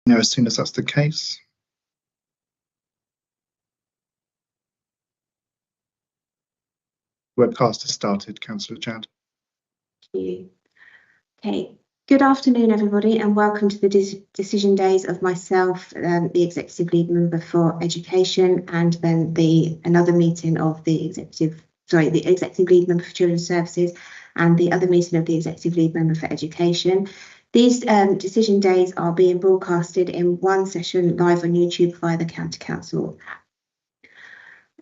Know as soon as that's the case. Webcast has started, Councillor Chad. Thank you. Okay, good afternoon, everybody, and welcome to the decision days of myself, the Executive Lead Member for Education, and then another meeting of the Executive Lead Member for Children's Services, and the other meeting of the Executive Lead Member for Education. These decision days are being broadcasted in one session live on YouTube via the County Council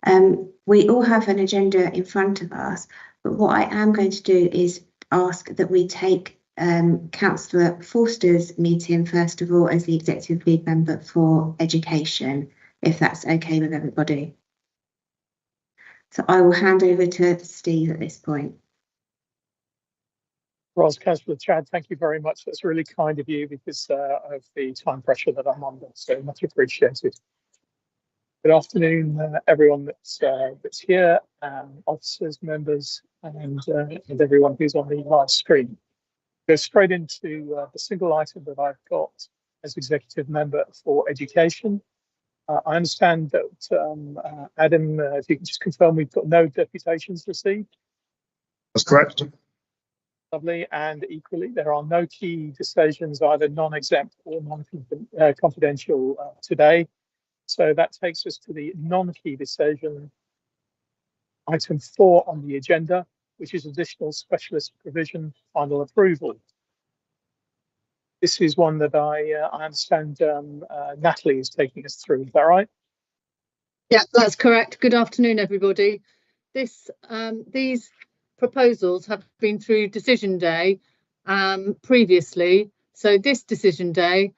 app. We all have an agenda in front of us, but what I am going to do is ask that we take Councillor Forster's meeting first of all as the Executive Lead Member for Education, if that's okay with everybody. So I will hand over to Steve at this point. Ros, Councillor Chad, thank you very much. That's really kind of you because of the time pressure that I'm under, so much appreciated. Good afternoon, everyone that's here, officers, members, and everyone who's on the live stream. Go straight into the single item that I've got as Executive Member for Education. I understand that, Adam, if you can just confirm we've got no deputations received. That's correct. Lovely, and equally, there are no key decisions, either non-exempt or non-confidential today. So that takes us to the non-key decision, item 4 on the agenda, which is additional specialist provision final approval. This is one that I understand Natalie is taking us through. Is that right? Yeah, that's correct. Good afternoon, everybody. These proposals have been through decision day previously. So this decision day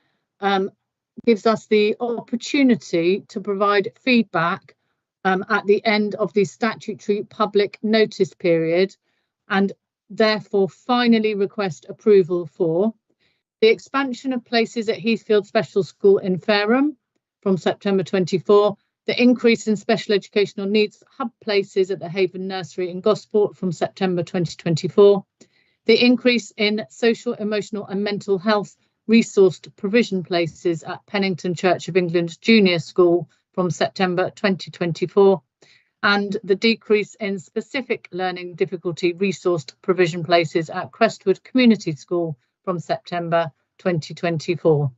gives us the opportunity to provide feedback at the end of the statutory public notice period, and therefore finally request approval for the expansion of places at Heathfield Special School in Fareham from September 24, the increase in special educational needs hub places at the Haven Nursery in Gosport from September 2024, the increase in social, emotional and mental health resourced provision places at Pennington Church of England Junior School from September 2024, and the decrease in specific learning difficulty resourced provision places at Crestwood Community School from September 2024.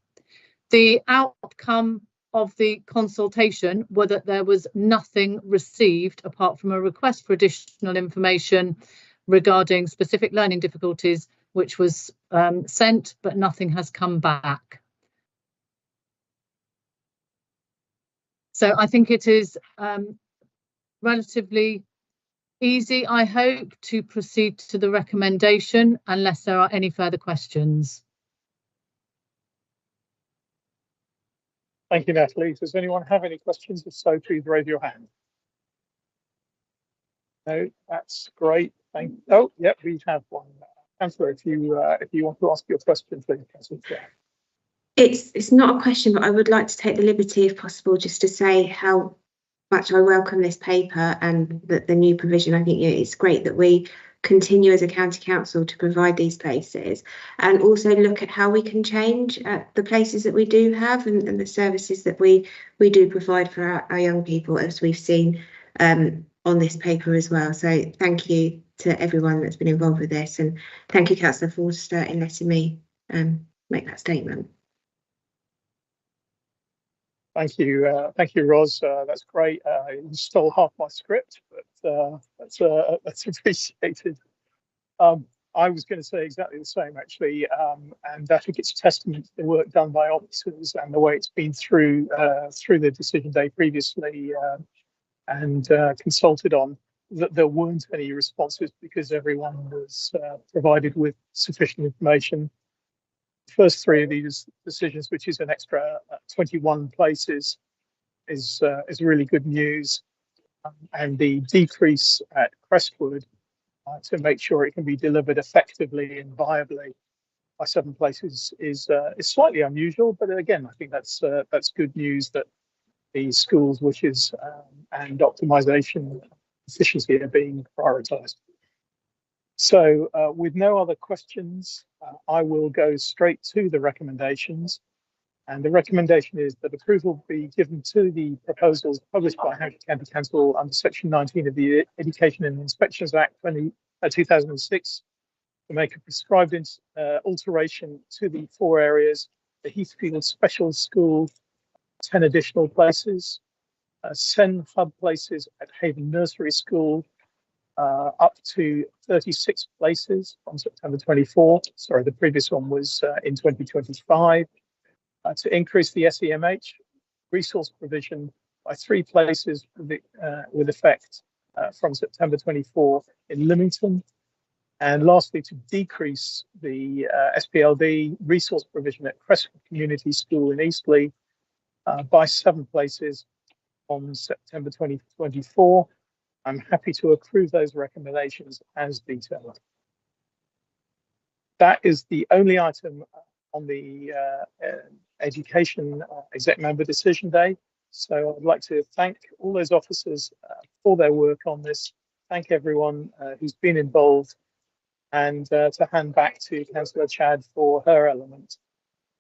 The outcome of the consultation were that there was nothing received apart from a request for additional information regarding specific learning difficulties, which was sent, but nothing has come back. So I think it is relatively easy, I hope, to proceed to the recommendation unless there are any further questions. Thank you, Natalie. Does anyone have any questions? If so, please raise your hand. No, that's great. Oh, yep, we have one. Councillor, if you want to ask your question, please, Councillor. It's not a question, but I would like to take the liberty, if possible, just to say how much I welcome this paper and the new provision. I think it's great that we continue as a county council to provide these places, and also look at how we can change the places that we do have and the services that we do provide for our young people, as we've seen on this paper as well. So thank you to everyone that's been involved with this, and thank you, Councillor Forster, in letting me make that statement. Thank you, Ros. That's great. You stole half my script, but that's appreciated. I was going to say exactly the same, actually, and I think it's a testament to the work done by officers and the way it's been through the decision day previously and consulted on, that there weren't any responses because everyone was provided with sufficient information. First 3 of these decisions, which is an extra 21 places, is really good news, and the decrease at Crestwood to make sure it can be delivered effectively and viably by 7 places is slightly unusual, but again, I think that's good news that the schools' wishes and optimisation efficiency are being prioritised. So with no other questions, I will go straight to the recommendations. And the recommendation is that approval be given to the proposals published by Hampshire County Council under Section 19 of the Education and Inspections Act 2006 to make a prescribed alteration to the 4 areas: the Heathfield Special School, 10 additional places, 10 hub places at Haven Nursery School, up to 36 places from September 24. Sorry, the previous one was in 2025. To increase the SEMH resource provision by 3 places with effect from September 24 in Lymington. And lastly, to decrease the SPLD resource provision at Crestwood Community School in Eastleigh by 7 places on September 2024. I'm happy to approve those recommendations as detailed. That is the only item on the education exec member decision day. So I'd like to thank all those officers for their work on this. Thank everyone who's been involved, and to hand back to Councillor Chad for her element.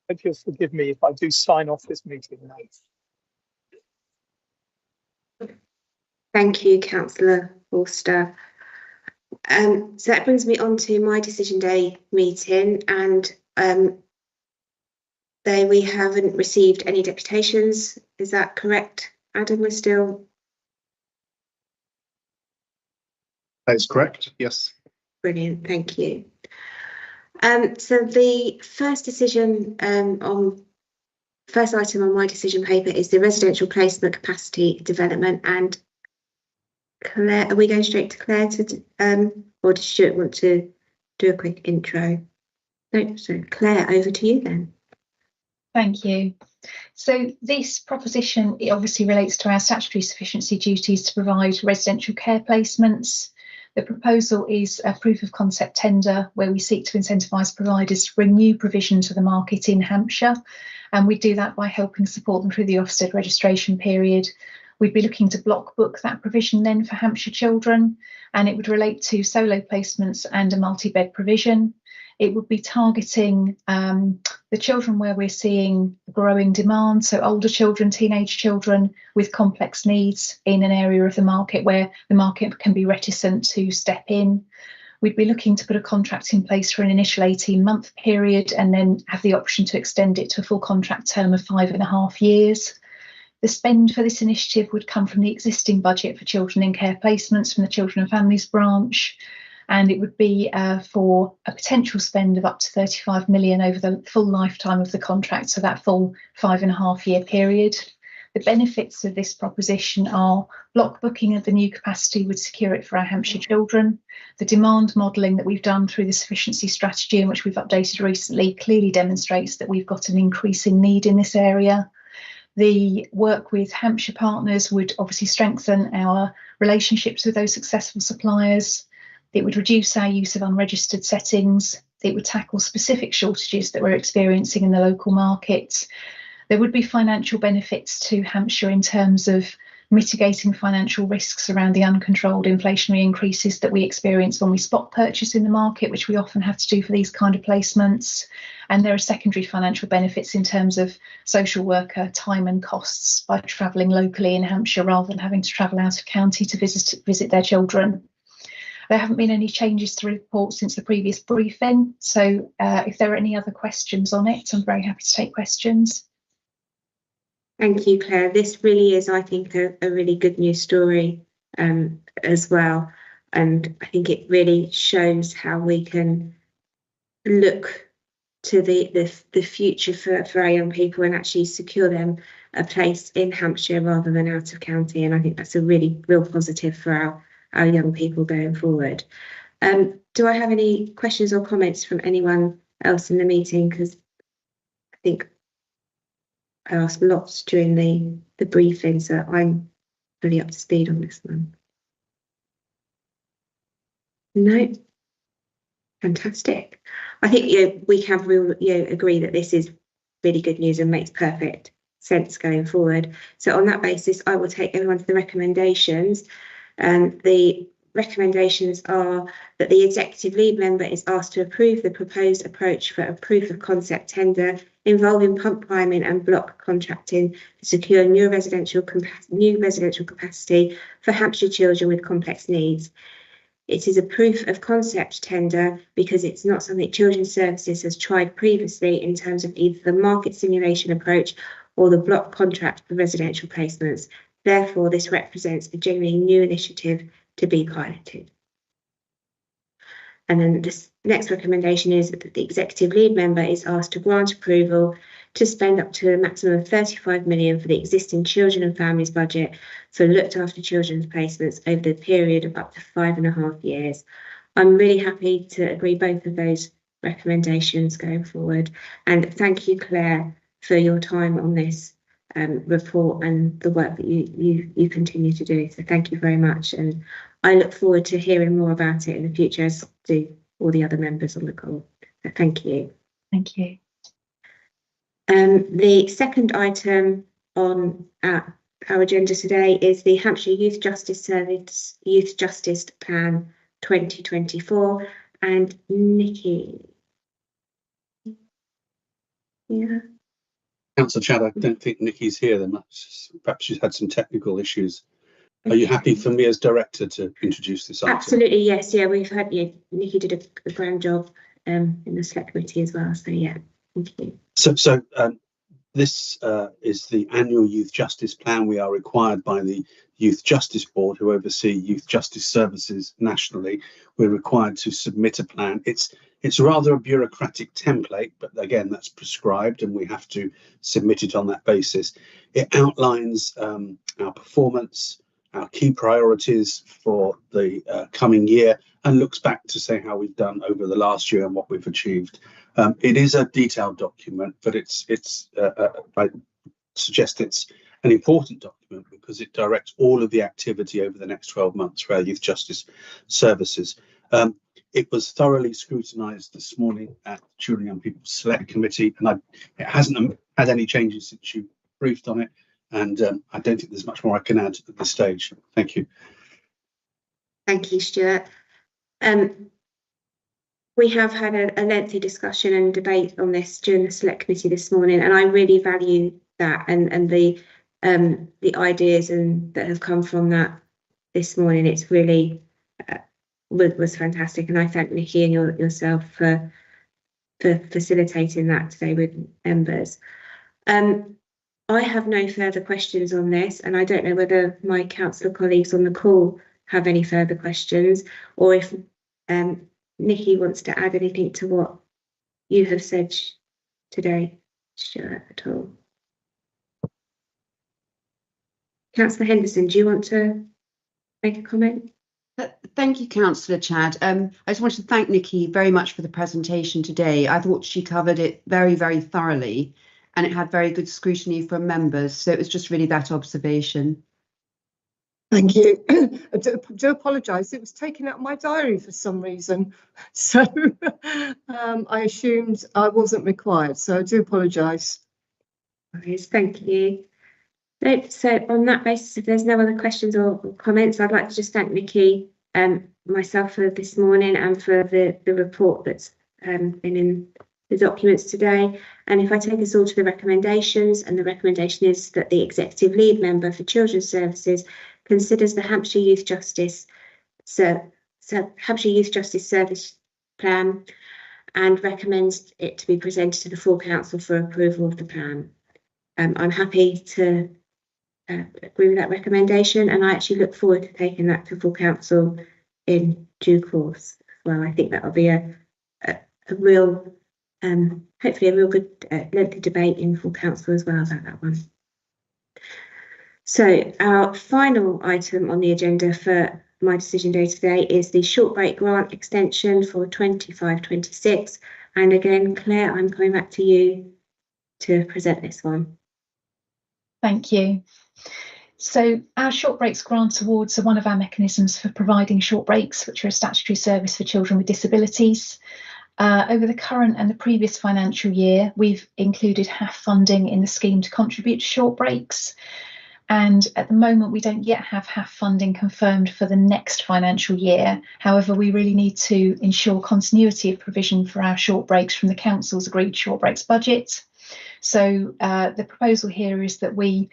Hope you'll forgive me if I do sign off this meeting now. Thank you, Councillor Forster. So that brings me on to my decision day meeting, and we haven't received any deputations. Is that correct, Adam? We're still... That is correct, yes. Brilliant, thank you. So the first decision first item on my decision paper is the residential placement capacity development. And Claire, are we going straight to Claire or does Stuart want to do a quick intro? No, so Claire, over to you then. Thank you. So this proposition, it obviously relates to our statutory sufficiency duties to provide residential care placements. The proposal is a proof of concept tender where we seek to incentivise providers to bring new provision to the market in Hampshire, and we do that by helping support them through the Ofsted registration period. We'd be looking to block book that provision then for Hampshire children, and it would relate to solo placements and a multi-bed provision. It would be targeting the children where we're seeing growing demand, so older children, teenage children with complex needs in an area of the market where the market can be reticent to step in. We'd be looking to put a contract in place for an initial 18-month period and then have the option to extend it to a full contract term of 5.5 years. The spend for this initiative would come from the existing budget for children in care placements from the Children and Families branch, and it would be for a potential spend of up to 35 million over the full lifetime of the contract, so that full 5.5-year period. The benefits of this proposition are block booking of the new capacity would secure it for our Hampshire children. The demand modelling that we've done through the sufficiency strategy, and which we've updated recently, clearly demonstrates that we've got an increasing need in this area. The work with Hampshire partners would obviously strengthen our relationships with those successful suppliers. It would reduce our use of unregistered settings. It would tackle specific shortages that we're experiencing in the local market. There would be financial benefits to Hampshire in terms of mitigating financial risks around the uncontrolled inflationary increases that we experience when we spot purchase in the market, which we often have to do for these kind of placements. And there are secondary financial benefits in terms of social worker time and costs by travelling locally in Hampshire rather than having to travel out of county to visit their children. There haven't been any changes to the report since the previous briefing, so if there are any other questions on it, I'm very happy to take questions. Thank you, Claire. This really is, I think, a really good news story as well. And I think it really shows how we can look to the future for our young people and actually secure them a place in Hampshire rather than out of county. And I think that's a really real positive for our young people going forward. Do I have any questions or comments from anyone else in the meeting? Because I think I asked lots during the briefing, so I'm fully up to speed on this one. No, fantastic. I think we can agree that this is really good news and makes perfect sense going forward. So on that basis, I will take everyone to the recommendations. The recommendations are that the executive lead member is asked to approve the proposed approach for a proof of concept tender involving pump priming and block contracting to secure new residential capacity for Hampshire children with complex needs. It is a proof of concept tender because it's not something Children's Services has tried previously in terms of either the market simulation approach or the block contract for residential placements. Therefore, this represents a genuinely new initiative to be piloted. And then this next recommendation is that the executive lead member is asked to grant approval to spend up to a maximum of 35 million for the existing children and families budget for looked after children's placements over the period of up to 5.5 years. I'm really happy to agree both of those recommendations going forward. And thank you, Claire, for your time on this report and the work that you continue to do. So thank you very much. And I look forward to hearing more about it in the future, as do all the other members on the call. So thank you. Thank you. The second item on our agenda today is the Hampshire Youth Justice Service Youth Justice Plan 2024. And Nikki. Yeah. Councillor Chad, I don't think Nikki's here then. Perhaps she's had some technical issues. Are you happy for me as director to introduce this item? Absolutely, yes. Yeah, we've had, yeah, Nikki did a grand job in the select committee as well. So yeah, thank you. So this is the annual Youth Justice Plan. We are required by the Youth Justice Board, who oversee youth justice services nationally. We're required to submit a plan. It's rather a bureaucratic template, but again, that's prescribed and we have to submit it on that basis. It outlines our performance, our key priorities for the coming year, and looks back to say how we've done over the last year and what we've achieved. It is a detailed document, but I suggest it's an important document because it directs all of the activity over the next 12 months for our youth justice services. It was thoroughly scrutinised this morning at the Children and Young People Select Committee, and it hasn't had any changes since you briefed on it. And I don't think there's much more I can add at this stage. Thank you. Thank you, Stuart. We have had a lengthy discussion and debate on this during the Select Committee this morning, and I really value that and the ideas that have come from that this morning. It's really was fantastic, and I thank Nikki and yourself for facilitating that today with members. I have no further questions on this, and I don't know whether my councillor colleagues on the call have any further questions, or if Nikki wants to add anything to what you have said today, Stuart, at all. Councillor Henderson, do you want to make a comment? Thank you, Councillor Chad. I just wanted to thank Nikki very much for the presentation today. I thought she covered it very, very thoroughly, and it had very good scrutiny from members. So it was just really that observation. Thank you. I do apologise. It was taken out of my diary for some reason. So I assumed I wasn't required. So I do apologise. Thank you. So on that basis, if there's no other questions or comments, I'd like to just thank Nikki and myself for this morning and for the report that's been in the documents today. And if I take us all to the recommendations, and the recommendation is that the executive lead member for Children's Services considers the Hampshire Youth Justice Service Plan and recommends it to be presented to the full council for approval of the plan. I'm happy to agree with that recommendation, and I actually look forward to taking that to full council in due course as well. I think that will be a real, hopefully a real good lengthy debate in full council as well about that one. So our final item on the agenda for my decision day today is the short break grant extension for 25-26. And again, Claire, I'm coming back to you to present this one. Thank you. So our short breaks grant awards are one of our mechanisms for providing short breaks, which are a statutory service for children with disabilities. Over the current and the previous financial year, we've included HAF funding in the scheme to contribute to short breaks. And at the moment, we don't yet have HAF funding confirmed for the next financial year. However, we really need to ensure continuity of provision for our short breaks from the council's agreed short breaks budget. So the proposal here is that we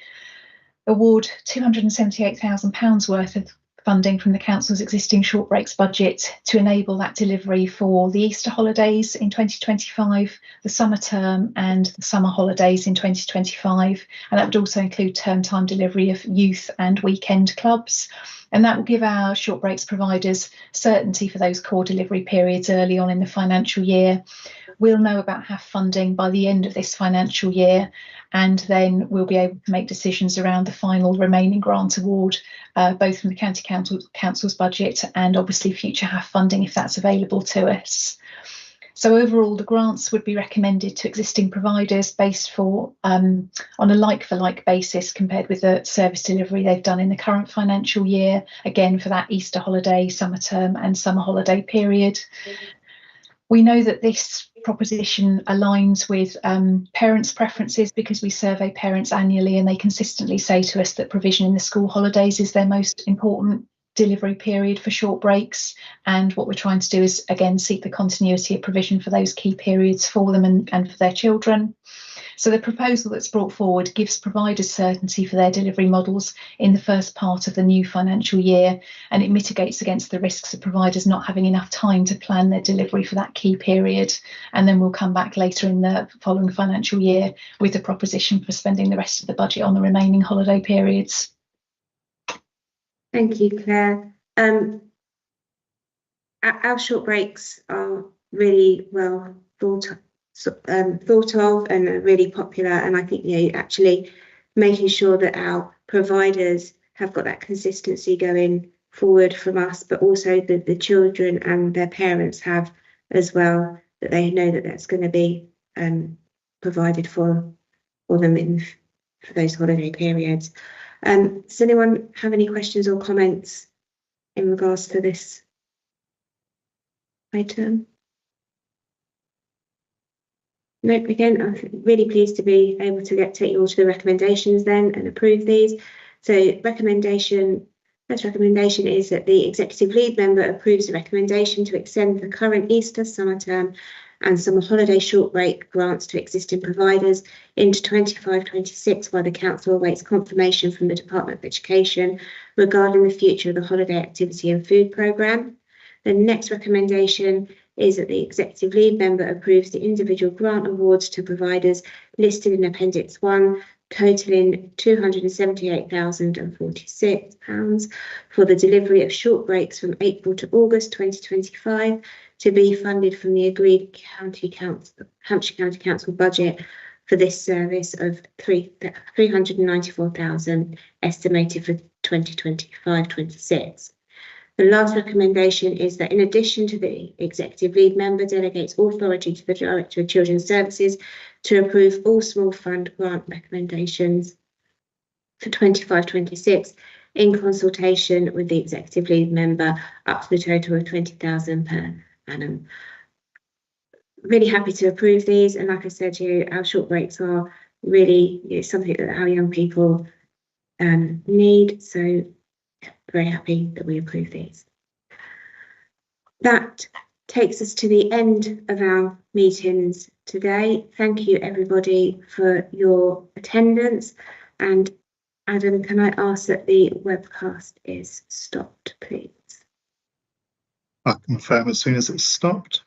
award £278,000 worth of funding from the council's existing short breaks budget to enable that delivery for the Easter holidays in 2025, the summer term and the summer holidays in 2025. And that would also include term time delivery of youth and weekend clubs. And that will give our short breaks providers certainty for those core delivery periods early on in the financial year. We'll know about HAF funding by the end of this financial year, and then we'll be able to make decisions around the final remaining grant award, both from the County Council's budget and obviously future HAF funding if that's available to us. So overall, the grants would be recommended to existing providers based on a like-for-like basis compared with the service delivery they've done in the current financial year, again for that Easter holiday, summer term and summer holiday period. We know that this proposition aligns with parents' preferences because we survey parents annually and they consistently say to us that provision in the school holidays is their most important delivery period for short breaks. And what we're trying to do is, again, seek the continuity of provision for those key periods for them and for their children. So the proposal that's brought forward gives providers certainty for their delivery models in the first part of the new financial year, and it mitigates against the risks of providers not having enough time to plan their delivery for that key period. And then we'll come back later in the following financial year with a proposition for spending the rest of the budget on the remaining holiday periods. Thank you, Claire. Our short breaks are really well thought of and are really popular, and I think actually making sure that our providers have got that consistency going forward from us, but also the children and their parents have as well, that they know that that's going to be provided for them for those holiday periods. Does anyone have any questions or comments in regards to this item? No, again, I'm really pleased to be able to take you all to the recommendations then and approve these. So first recommendation is that the executive lead member approves the recommendation to extend the current Easter, summer term and summer holiday short break grants to existing providers into 25-26 while the council awaits confirmation from the Department of Education regarding the future of the holiday activity and food programme. The next recommendation is that the executive lead member approves the individual grant awards to providers listed in Appendix 1, totalling £278,046 for the delivery of short breaks from April to August 2025 to be funded from the agreed Hampshire County Council budget for this service of £394,000 estimated for 2025-26. The last recommendation is that in addition to the executive lead member delegates authority to the Director of Children's Services to approve all small fund grant recommendations for 25-26 in consultation with the executive lead member up to the total of £20,000 per annum. Really happy to approve these, and like I said to you, our short breaks are really something that our young people need, so very happy that we approve these. That takes us to the end of our meetings today. Thank you everybody for your attendance, and Adam, can I ask that the webcast is stopped, please? I'll confirm as soon as it's stopped.